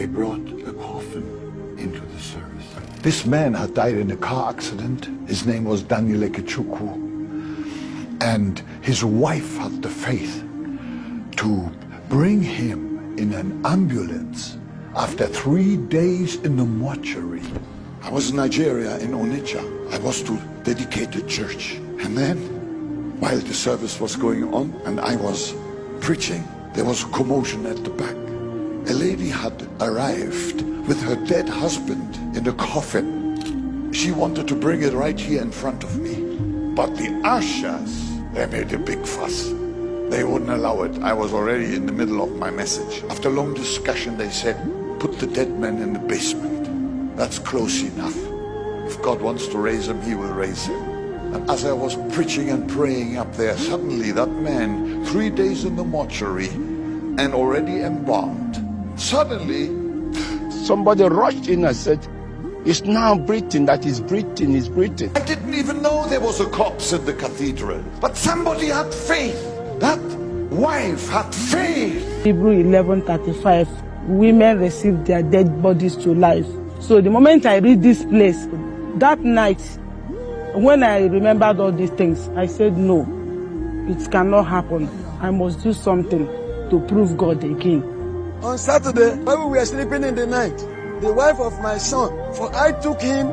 they brought a coffin into the service. This man had died in a car accident. His name was Daniel Ekechukwu. And his wife had the faith to bring him in an ambulance after 3 days in the mortuary. I was in Nigeria, in Onitsha. I was to dedicate the church. And then, while the service was going on and I was preaching, there was a commotion at the back. A lady had arrived with her dead husband in a coffin. She wanted to bring it right here in front of me. But the ushers, they made a big fuss. They wouldn't allow it. I was already in the middle of my message. After long discussion, they said, put the dead man in the basement. That's close enough. If God wants to raise him, he will raise him. And as I was preaching and praying up there, suddenly that man, 3 days in the mortuary and already embalmed, suddenly somebody rushed in and said, it's now breathing, that is breathing, is breathing. I didn't even know there was a corpse in the cathedral. But somebody had faith. That wife had faith. Hebrew 11:35, women receive their dead bodies to life. So the moment I read this place, that night, when I remembered all these things, I said, no, it cannot happen. I must do something to prove God again. On Saturday, while we were sleeping in the night, the wife of my son, for I took him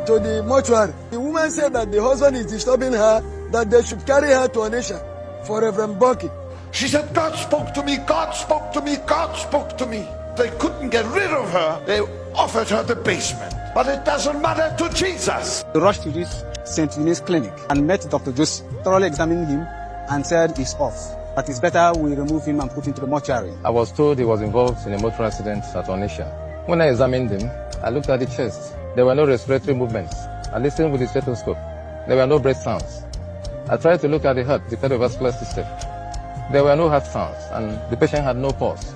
to the mortuary. The woman said that the husband is disturbing her, that they should carry her to Onitsha for Reverend Bucky. She said, God spoke to me, God spoke to me, God spoke to me. They couldn't get rid of her. They offered her the basement. But it doesn't matter to Jesus. We rushed to this St. Eunice clinic and met Dr. Joseph, thoroughly examined him and said it's off. But it's better we remove him and put him to the mortuary. I was told he was involved in a motor accident at Onitsha. When I examined him, I looked at the chest. There were no respiratory movements. I listened with the stethoscope. There were no breath sounds. I tried to look at the heart, the cardiovascular system. There were no heart sounds, and the patient had no pulse.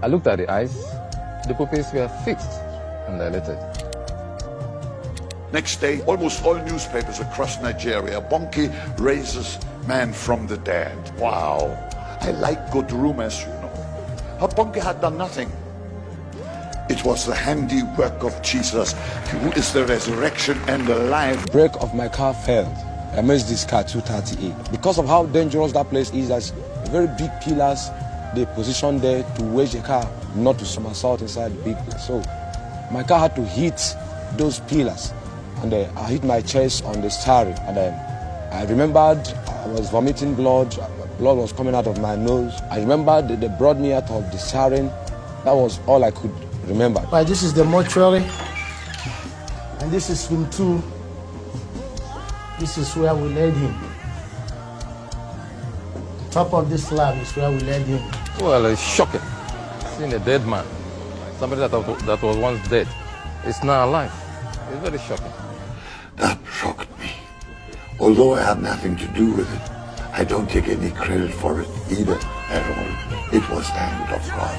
I looked at the eyes. The pupils were fixed and dilated. Next day, almost all newspapers across Nigeria, Bonke raises man from the dead. Wow. I like good rumors, you know. But Bonke had done nothing. It was the handiwork of Jesus, who is the resurrection and the life. Brake of my car failed. I missed this car 238. Because of how dangerous that place is, there's very big pillars they positioned there to wedge the car not to somersault inside the big place. So my car had to hit those pillars, and I hit my chest on the steering. And I remembered I was vomiting blood. Blood was coming out of my nose. I remembered they brought me out of the steering. That was all I could remember. Right, this is the mortuary, and this is room 2. This is where we laid him. Top of this slab is where we laid him. Well, it's shocking. Seeing a dead man, somebody that was once dead, is now alive. It's very shocking. That shocked me. Although I had nothing to do with it, I don't take any credit for it either at all. It was the hand of God.